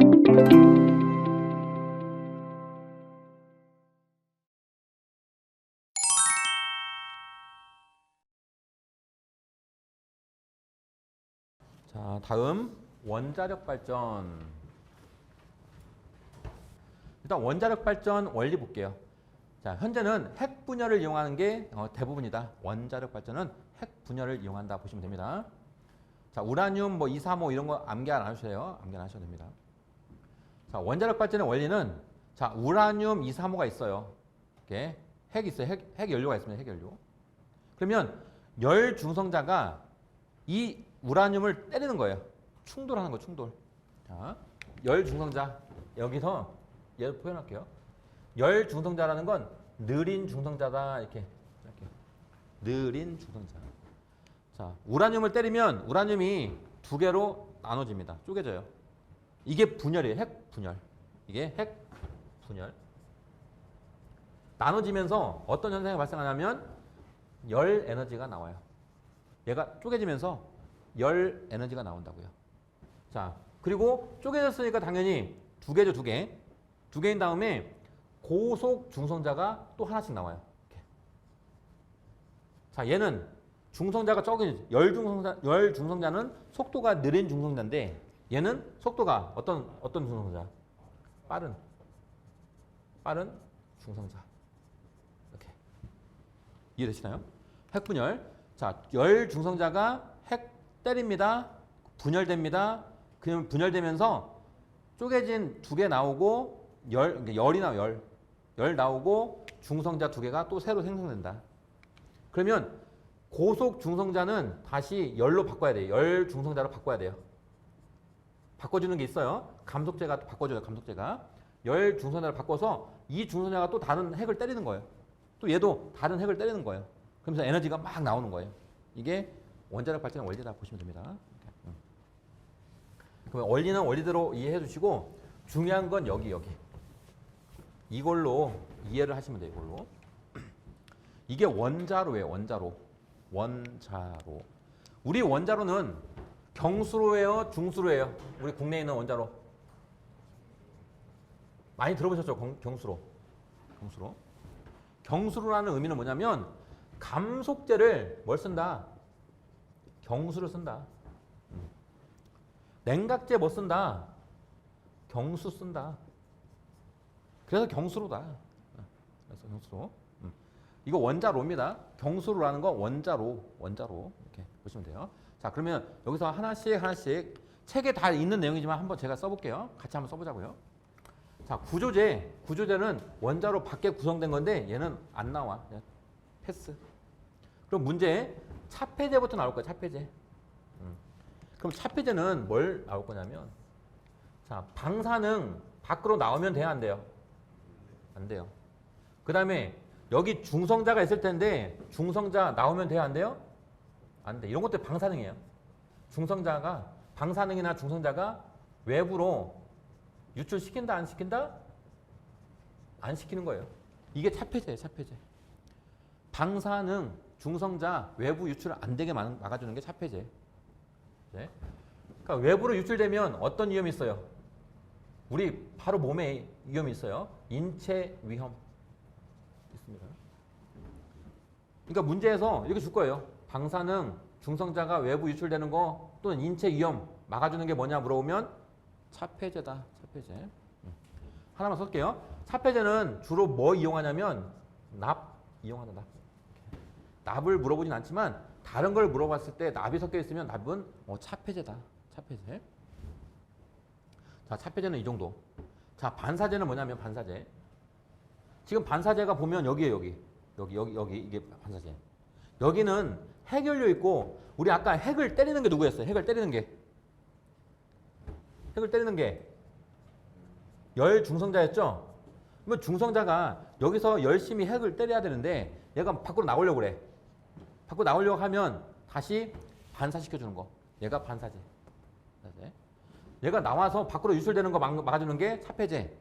자, 다음 원자력 발전. 일단 원자력 발전 원리 볼게요. 자, 현재는 핵 분열을 이용하는 게 대부분이다. 원자력 발전은 핵 분열을 이용한다 보시면 됩니다. 자, 우라늄 뭐 235 이런 거 암기 안 하셔도 돼요. 암기 안 하셔도 됩니다. 자, 원자력 발전의 원리는 자, 우라늄 235가 있어요. 이렇게 핵 있어요. 핵 연료가 있습니다. 핵 연료. 그러면 열 중성자가 이 우라늄을 때리는 거예요. 충돌하는 거, 충돌. 자, 열 중성자. 여기서 얘를 표현할게요. 열 중성자라는 건 느린 중성자다. 이렇게. 느린 중성자. 자, 우라늄을 때리면 우라늄이 두 개로 나눠집니다. 쪼개져요. 이게 분열이에요. 핵 분열. 이게 핵 분열. 나눠지면서 어떤 현상이 발생하냐면 열 에너지가 나와요. 얘가 쪼개지면서 열 에너지가 나온다고요. 자, 그리고 쪼개졌으니까 당연히 두 개죠, 두 개. 두 개인 다음에 고속 중성자가 또 하나씩 나와요. 이렇게. 자, 얘는 중성자가 적은 열 중성자는 속도가 느린 중성자인데 얘는 속도가 어떤 중성자? 빠른 중성자. 이렇게. 이해되시나요? 핵분열. 자, 열 중성자가 핵 때립니다. 분열됩니다. 그러면 분열되면서 쪼개진 두 개 나오고 열이 나와요. 열 나오고 중성자 두 개가 또 새로 생성된다. 그러면 고속 중성자는 다시 열로 바꿔야 돼요. 열 중성자로 바꿔야 돼요. 바꿔주는 게 있어요. 감속제가 바꿔줘요. 감속제가. 열 중성자를 바꿔서 이 중성자가 또 다른 핵을 때리는 거예요. 또 얘도 다른 핵을 때리는 거예요. 그러면서 에너지가 막 나오는 거예요. 이게 원자력 발전의 원리다 보시면 됩니다. 그러면 원리는 원리대로 이해해 주시고 중요한 건 여기. 이걸로 이해를 하시면 돼요. 이걸로. 이게 원자로예요. 원자로. 우리 원자로는 경수로예요? 중수로예요? 우리 국내에 있는 원자로. 많이 들어보셨죠? 경수로. 경수로라는 의미는 뭐냐면 감속제를 뭘 쓴다? 경수를 쓴다. 냉각제 뭐 쓴다? 경수 쓴다. 그래서 경수로다. 그래서 경수로. 이거 원자로입니다. 경수로라는 거 원자로 이렇게 보시면 돼요. 자, 그러면 여기서 하나씩 책에 다 있는 내용이지만 한번 제가 써볼게요. 같이 한번 써보자고요. 자, 구조제는 원자로 밖에 구성된 건데 얘는 안 나와. 패스. 그럼 문제 차폐제부터 나올 거예요. 차폐제. 그럼 차폐제는 뭘 나올 거냐면 자, 방사능 밖으로 나오면 돼요, 안 돼요? 안 돼요. 그 다음에 여기 중성자가 있을 텐데 중성자 나오면 돼요, 안 돼요? 안 돼. 이런 것들 방사능이에요. 방사능이나 중성자가 외부로 유출시킨다, 안 시킨다? 안 시키는 거예요. 이게 차폐제예요, 차폐제. 방사능, 중성자 외부 유출 안 되게 막아주는 게 차폐제. 네. 그러니까 외부로 유출되면 어떤 위험이 있어요? 우리 바로 몸에 위험이 있어요. 인체 위험 있습니다. 그러니까 문제에서 이렇게 줄 거예요. 방사능, 중성자가 외부 유출되는 거 또는 인체 위험 막아주는 게 뭐냐 물어보면 차폐제다. 차폐제. 하나만 쓸게요. 차폐제는 주로 뭐 이용하냐면 납 이용하다. 납을 물어보진 않지만 다른 걸 물어봤을 때 납이 섞여 있으면 납은 차폐제다. 차폐제. 자, 차폐제는 이 정도. 자, 반사제는 뭐냐면 반사제. 지금 반사제가 보면 여기에요, 여기 이게 반사제. 여기는 핵연료 있고 우리 아까 핵을 때리는 게 누구였어요? 핵을 때리는 게 열 중성자였죠? 그러면 중성자가 여기서 열심히 핵을 때려야 되는데 얘가 밖으로 나오려고 그래. 밖으로 나오려고 하면 다시 반사시켜주는 거. 얘가 반사제. 얘가 나와서 밖으로 유출되는 거 막아주는 게 차폐제.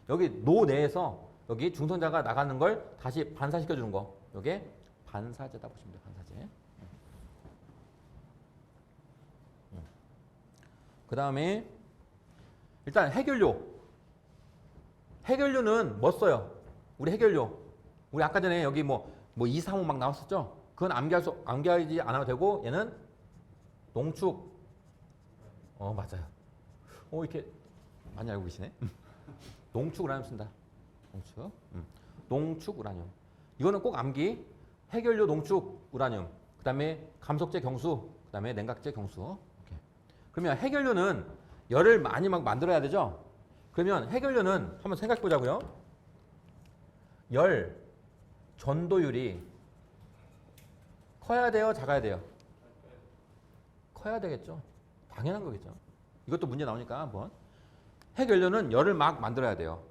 여기 노 내에서 여기 중성자가 나가는 걸 다시 반사시켜주는 거. 이게 반사제다 보시면 돼요. 반사제. 그 다음에 일단 해결료는 뭐 써요? 우리 해결료. 우리 아까 전에 여기 뭐 2, 3, 5 막 나왔었죠? 그건 암기하지 않아도 되고 얘는 농축. 맞아요. 이렇게 많이 알고 계시네. 농축 우라늄 쓴다. 농축. 농축 우라늄. 이거는 꼭 암기. 해결료 농축 우라늄. 그다음에 감속제 경수. 그다음에 냉각제 경수. 이렇게. 그러면 해결료는 열을 많이 막 만들어야 되죠? 그러면 해결료는 한번 생각해 보자고요. 열 전도율이 커야 돼요, 작아야 돼요? 커야 되겠죠. 당연한 거겠죠. 이것도 문제 나오니까 한번. 핵연료는 열을 막 만들어야 돼요.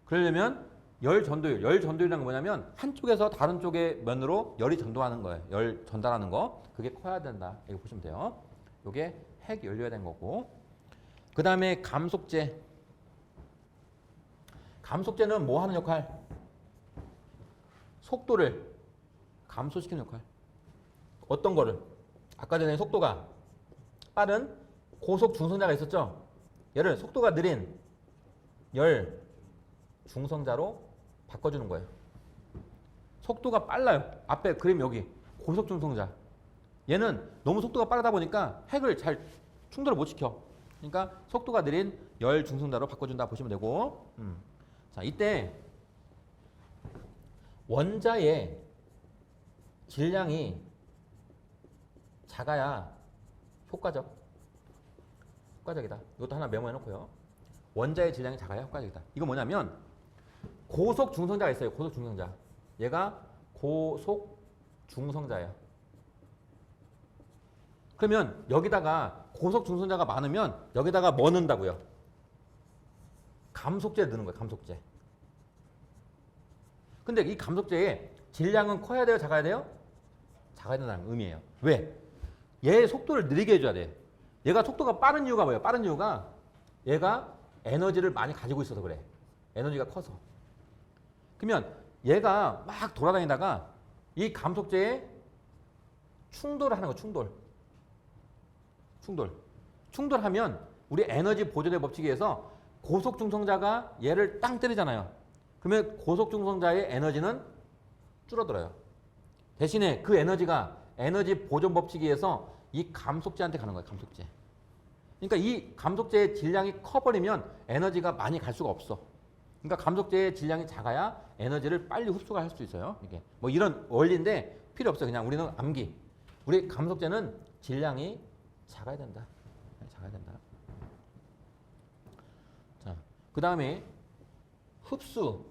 그러려면 열 전도율이라는 건 뭐냐면 한쪽에서 다른 쪽의 면으로 열이 전도하는 거예요. 열 전달하는 거. 그게 커야 된다. 이거 보시면 돼요. 이게 핵연료에 된 거고. 그 다음에 감속제. 감속제는 뭐 하는 역할? 속도를 감소시키는 역할. 어떤 거를? 아까 전에 속도가 빠른 고속 중성자가 있었죠? 얘를 속도가 느린 열 중성자로 바꿔주는 거예요. 속도가 빨라요. 앞에 그림 여기 고속 중성자. 얘는 너무 속도가 빠르다 보니까 핵을 잘 충돌을 못 시켜. 그러니까 속도가 느린 열 중성자로 바꿔준다 보시면 되고. 자, 이때 원자의 질량이 작아야 효과적이다. 이것도 하나 메모해 놓고요. 원자의 질량이 작아야 효과적이다. 이거 뭐냐면 고속 중성자가 있어요. 고속 중성자. 얘가 고속 중성자예요. 그러면 여기다가 고속 중성자가 많으면 여기다가 뭐 넣는다고요? 감속제 넣는 거예요. 감속제. 근데 이 감속제의 질량은 커야 돼요? 작아야 돼요? 작아야 된다는 의미예요. 왜? 얘의 속도를 느리게 해줘야 돼. 얘가 속도가 빠른 이유가 뭐예요? 빠른 이유가 얘가 에너지를 많이 가지고 있어서 그래. 에너지가 커서. 그러면 얘가 막 돌아다니다가 이 감속제에 충돌하는 거, 충돌하면 우리 에너지 보존의 법칙에 의해서 고속 중성자가 얘를 땅 때리잖아요. 그러면 고속 중성자의 에너지는 줄어들어요. 대신에 그 에너지가 에너지 보존 법칙에 의해서 이 감속제한테 가는 거예요. 감속제. 그러니까 이 감속제의 질량이 커버리면 에너지가 많이 갈 수가 없어. 그러니까 감속제의 질량이 작아야 에너지를 빨리 흡수가 할 수 있어요. 이게 뭐 이런 원리인데 필요 없어요. 그냥 우리는 암기. 우리 감속제는 질량이 작아야 된다. 작아야 된다. 자, 그 다음에 흡수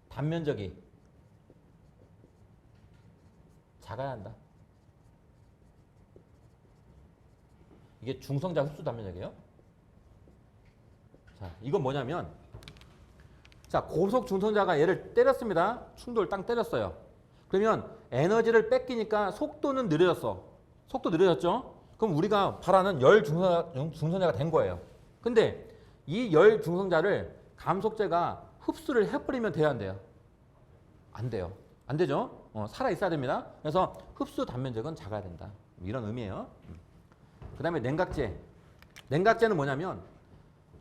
단면적이 작아야 한다. 이게 중성자 흡수 단면적이에요. 자, 이건 뭐냐면 자, 고속 중성자가 얘를 때렸습니다. 충돌 땅 때렸어요. 그러면 에너지를 뺏기니까 속도는 느려졌어. 속도 느려졌죠? 그럼 우리가 바라는 열 중성자가 된 거예요. 근데 이 열 중성자를 감속제가 흡수를 해버리면 돼야 안 돼요? 안 돼요. 안 되죠? 살아 있어야 됩니다. 그래서 흡수 단면적은 작아야 된다. 이런 의미예요. 그 다음에 냉각제. 냉각제는 뭐냐면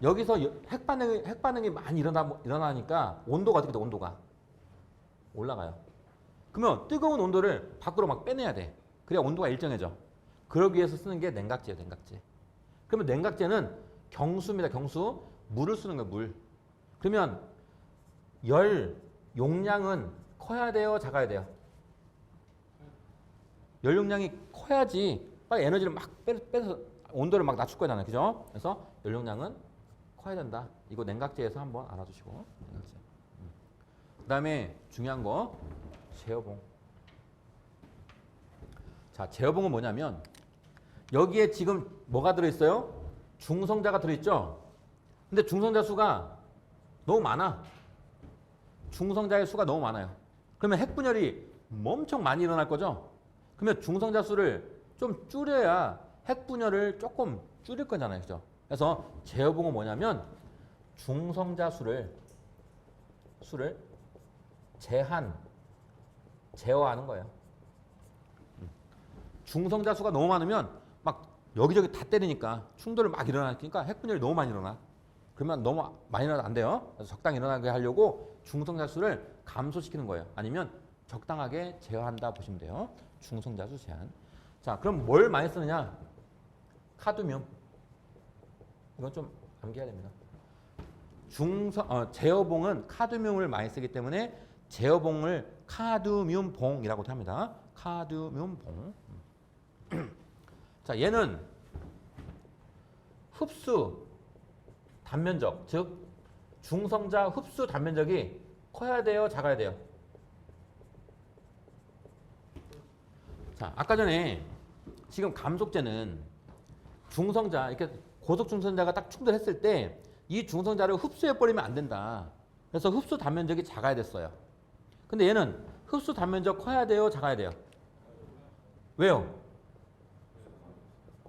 여기서 핵반응이 많이 일어나니까 온도가 어떻게 돼? 온도가 올라가요. 그러면 뜨거운 온도를 밖으로 막 빼내야 돼. 그래야 온도가 일정해져. 그러기 위해서 쓰는 게 냉각제예요. 냉각제. 그러면 냉각제는 경수입니다. 경수. 물을 쓰는 거예요. 물. 그러면 열 용량은 커야 돼요? 작아야 돼요? 열 용량이 커야지 빨리 에너지를 막 빼서 온도를 막 낮출 거잖아요. 그죠? 그래서 열 용량은 커야 된다. 이거 냉각제에서 한번 알아두시고. 냉각제. 그 다음에 중요한 거 제어봉. 자, 제어봉은 뭐냐면 여기에 지금 뭐가 들어있어요? 중성자가 들어있죠? 근데 중성자 수가 너무 많아. 중성자의 수가 너무 많아요. 그러면 핵분열이 엄청 많이 일어날 거죠? 그러면 중성자 수를 좀 줄여야 핵분열을 조금 줄일 거잖아요. 그죠? 그래서 제어봉은 뭐냐면 중성자 수를 제어하는 거예요. 중성자 수가 너무 많으면 막 여기저기 다 때리니까 충돌을 막 일어나니까 핵분열이 너무 많이 일어나. 그러면 너무 많이 일어나면 안 돼요. 그래서 적당히 일어나게 하려고 중성자 수를 감소시키는 거예요. 아니면 적당하게 제어한다 보시면 돼요. 중성자 수 제한. 자, 그럼 뭘 많이 쓰느냐? 카드뮴. 이건 좀 암기해야 됩니다. 제어봉은 카드뮴을 많이 쓰기 때문에 제어봉을 카드뮴봉이라고도 합니다. 카드뮴봉. 자, 얘는 흡수 단면적, 즉 중성자 흡수 단면적이 커야 돼요, 작아야 돼요? 자, 아까 전에 지금 감속제는 중성자, 이렇게 고속 중성자가 딱 충돌했을 때 이 중성자를 흡수해버리면 안 된다. 그래서 흡수 단면적이 작아야 됐어요. 근데 얘는 흡수 단면적 커야 돼요, 작아야 돼요? 왜요?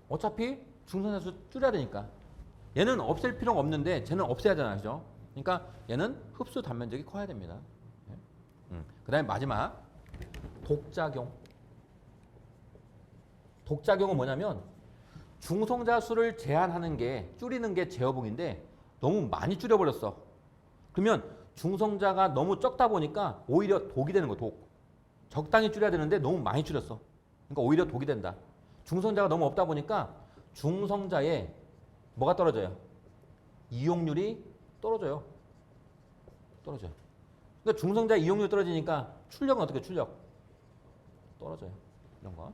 어차피 중성자 수 줄여야 되니까. 얘는 없앨 필요가 없는데 쟤는 없애야 되잖아요. 그죠? 그러니까 얘는 흡수 단면적이 커야 됩니다. 그 다음에 마지막 독작용. 독작용은 뭐냐면 중성자 수를 제한하는 게 줄이는 게 제어봉인데 너무 많이 줄여버렸어. 그러면 중성자가 너무 적다 보니까 오히려 독이 되는 거야. 독. 적당히 줄여야 되는데 너무 많이 줄였어. 그러니까 오히려 독이 된다. 중성자가 너무 없다 보니까 중성자에 뭐가 떨어져요? 이용률이 떨어져요. 떨어져요. 그러니까 중성자 이용률이 떨어지니까 출력은 어떻게 출력? 떨어져요. 이런 거.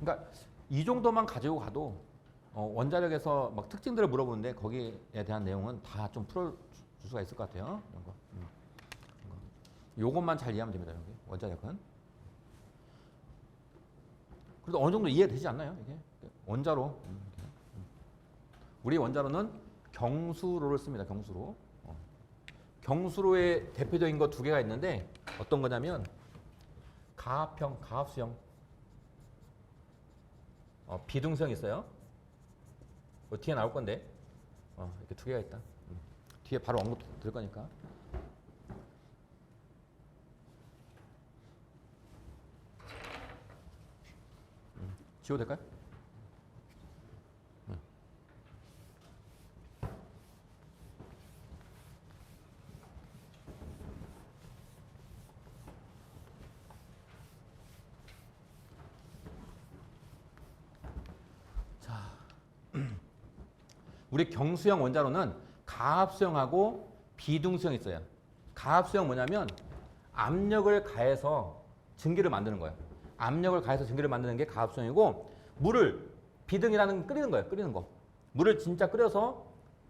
그러니까 이 정도만 가지고 가도 원자력에서 막 특징들을 물어보는데 거기에 대한 내용은 다 좀 풀어줄 수가 있을 것 같아요. 이런 거. 요것만 잘 이해하면 됩니다. 여기 원자력은. 그래도 어느 정도 이해되지 않나요? 이게 원자로. 우리 원자로는 경수로를 씁니다. 경수로. 경수로의 대표적인 거 두 개가 있는데 어떤 거냐면 가합형, 가합수형, 비등수형 있어요. 뒤에 나올 건데 이렇게 두 개가 있다. 뒤에 바로 언급 들 거니까. 지워도 될까요? 우리 경수형 원자로는 가합수형하고 비등수형이 있어요. 가합수형 뭐냐면 압력을 가해서 증기를 만드는 거예요. 압력을 가해서 증기를 만드는 게 가합수형이고 물을 비등이라는 건 끓이는 거예요. 끓이는 거. 물을 진짜 끓여서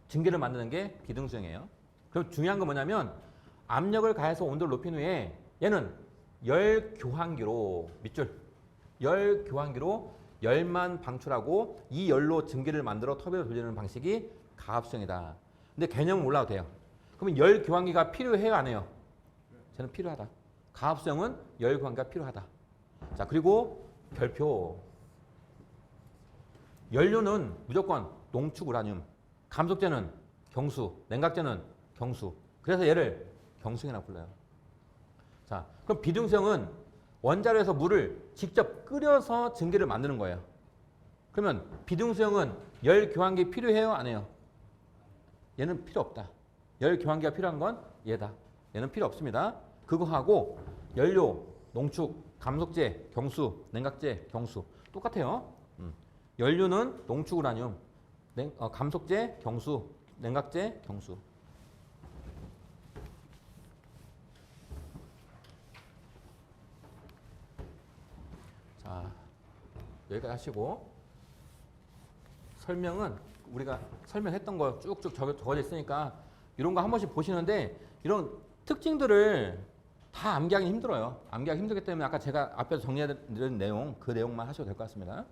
증기를 만드는 게 비등수형이에요. 그럼 중요한 건 뭐냐면 압력을 가해서 온도를 높인 후에 얘는 열교환기로 밑줄 열교환기로 열만 방출하고 이 열로 증기를 만들어 터빈을 돌리는 방식이 가합수형이다. 근데 개념은 몰라도 돼요. 그러면 열 교환기가 필요해요, 안 해요? 저는 필요하다. 가합수형은 열 교환기가 필요하다. 자, 그리고 별표. 연료는 무조건 농축 우라늄, 감속제는 경수, 냉각제는 경수. 그래서 얘를 경수형이라고 불러요. 자, 그럼 비등수형은 원자로에서 물을 직접 끓여서 증기를 만드는 거예요. 그러면 비등수형은 열 교환기 필요해요, 안 해요? 얘는 필요 없다. 열 교환기가 필요한 건 얘다. 얘는 필요 없습니다. 그거하고 연료, 농축, 감속제, 경수, 냉각제, 경수 똑같아요. 연료는 농축 우라늄, 감속제, 경수, 냉각제, 경수. 자, 여기까지 하시고 설명은 우리가 설명했던 거 쭉쭉 적어져 있으니까 이런 거 한 번씩 보시는데 이런 특징들을 다 암기하기 힘들어요. 암기하기 힘들기 때문에 아까 제가 앞에서 정리해드린 내용, 그 내용만 하셔도 될 것 같습니다.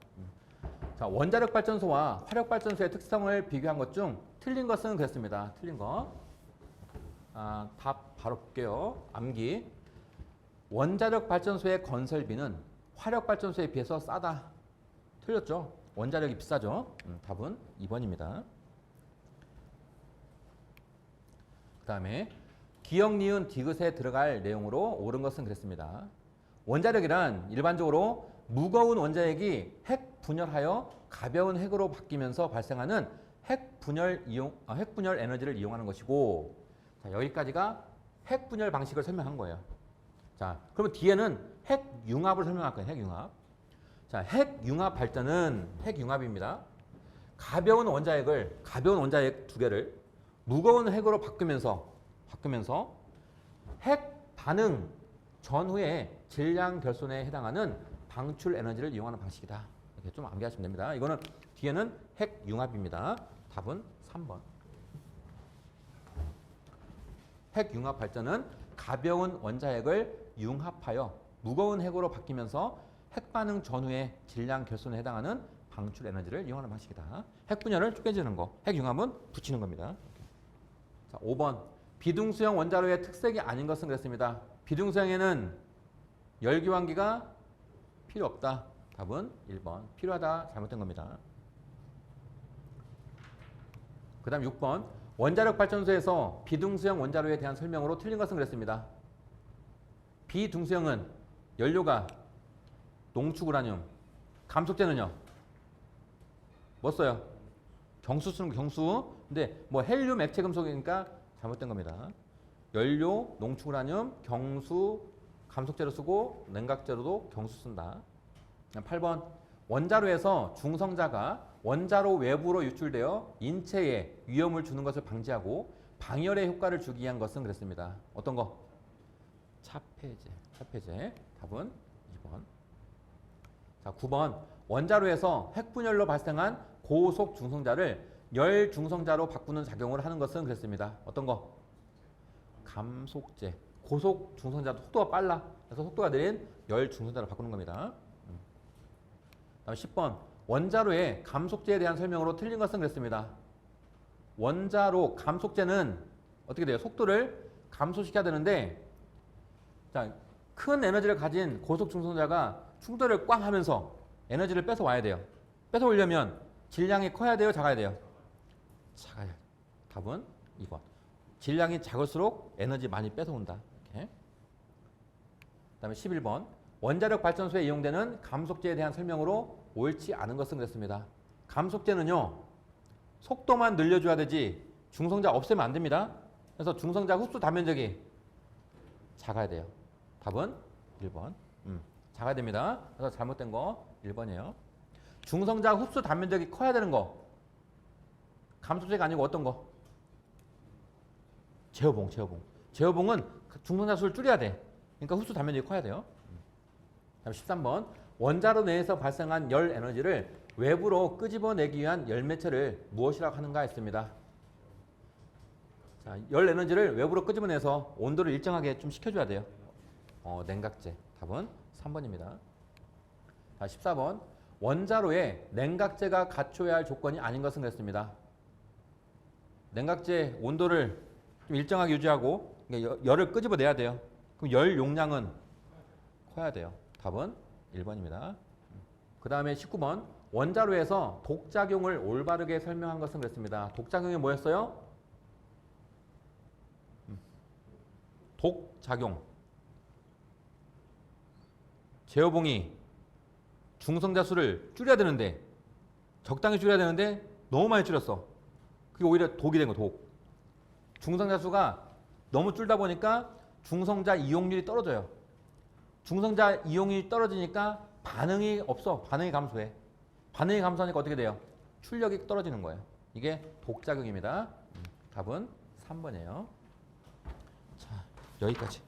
자, 원자력 발전소와 화력 발전소의 특성을 비교한 것 중 틀린 것은 그랬습니다. 틀린 거. 답 바로 볼게요. 암기. 원자력 발전소의 건설비는 화력 발전소에 비해서 싸다. 틀렸죠? 원자력이 비싸죠? 답은 2번입니다. 그 다음에 기역, 니은, 디귿에 들어갈 내용으로 옳은 것은 그랬습니다. 원자력이란 일반적으로 무거운 원자핵이 핵 핵 분열하여 가벼운 핵으로 바뀌면서 발생하는 핵 분열 에너지를 이용하는 것이고, 자, 여기까지가 핵 분열 방식을 설명한 거예요. 자, 그러면 뒤에는 핵 융합을 설명할 거예요. 핵 융합. 자, 핵 융합 발전은 핵 융합입니다. 가벼운 원자핵 두 개를 무거운 핵으로 바꾸면서 핵 반응 전후의 질량 결손에 해당하는 방출 에너지를 이용하는 방식이다. 이렇게 좀 암기하시면 됩니다. 이거는 뒤에는 핵 융합입니다. 답은 3번. 핵 융합 발전은 가벼운 원자핵을 융합하여 무거운 핵으로 바뀌면서 핵 반응 전후의 질량 결손에 해당하는 방출 에너지를 이용하는 방식이다. 핵 분열을 쪼개지는 거. 핵 융합은 붙이는 겁니다. 자, 5번. 비등수형 원자로의 특색이 아닌 것은 그랬습니다. 비등수형에는 열기환기가 필요 없다. 답은 1번. 필요하다. 잘못된 겁니다. 그 다음 6번. 원자력 발전소에서 비등수형 원자로에 대한 설명으로 틀린 것은 그랬습니다. 비등수형은 연료가 농축우라늄, 감속제는요? 뭐 써요? 경수 쓰는 거, 경수. 근데 뭐 헬륨 액체 금속이니까 잘못된 겁니다. 연료, 농축우라늄, 경수, 감속제로 쓰고 냉각제로도 경수 쓴다. 8번. 원자로에서 중성자가 원자로 외부로 유출되어 인체에 위험을 주는 것을 방지하고 방열의 효과를 주기 위한 것은 그랬습니다. 어떤 거? 차폐제. 답은 2번. 자, 9번. 원자로에서 핵분열로 발생한 고속 중성자를 열 중성자로 바꾸는 작용을 하는 것은 그랬습니다. 어떤 거? 감속제. 고속 중성자도 속도가 빨라. 그래서 속도가 느린 열 중성자로 바꾸는 겁니다. 다음 10번. 원자로의 감속제에 대한 설명으로 틀린 것은 그랬습니다. 원자로 감속제는 어떻게 돼요? 속도를 감소시켜야 되는데, 자, 큰 에너지를 가진 고속 중성자가 충돌을 꽝 하면서 에너지를 뺏어 와야 돼요. 뺏어 오려면 질량이 커야 돼요? 작아야 돼요? 작아요. 답은 2번. 질량이 작을수록 에너지 많이 뺏어 온다. 이렇게. 그다음에 11번. 원자력 발전소에 이용되는 감속제에 대한 설명으로 옳지 않은 것은 그랬습니다. 감속제는요, 속도만 늘려줘야 되지 중성자 없애면 안 됩니다. 그래서 중성자 흡수 단면적이 작아야 돼요. 답은 1번. 작아야 됩니다. 그래서 잘못된 거 1번이에요. 중성자 흡수 단면적이 커야 되는 거. 감속제가 아니고 어떤 거? 제어봉. 제어봉은 중성자 수를 줄여야 돼. 그러니까 흡수 단면적이 커야 돼요. 다음 13번. 원자로 내에서 발생한 열 에너지를 외부로 끄집어내기 위한 열매체를 무엇이라고 하는가 했습니다. 자, 열 에너지를 외부로 끄집어내서 온도를 일정하게 좀 식혀줘야 돼요. 냉각제. 답은 3번입니다. 자, 14번. 원자로에 냉각제가 갖춰야 할 조건이 아닌 것은 그랬습니다. 냉각제 온도를 좀 일정하게 유지하고 열을 끄집어내야 돼요. 그럼 열 용량은 커야 돼요. 답은 1번입니다. 그 다음에 19번. 원자로에서 독작용을 올바르게 설명한 것은 그랬습니다. 독작용이 뭐였어요? 독작용. 제어봉이 중성자 수를 줄여야 되는데, 적당히 줄여야 되는데 너무 많이 줄였어. 그게 오히려 독이 된 거, 독. 중성자 수가 너무 줄다 보니까 중성자 이용률이 떨어져요. 중성자 이용이 떨어지니까 반응이 없어. 반응이 감소해. 반응이 감소하니까 어떻게 돼요? 출력이 떨어지는 거예요. 이게 독작용입니다. 답은 3번이에요. 자, 여기까지.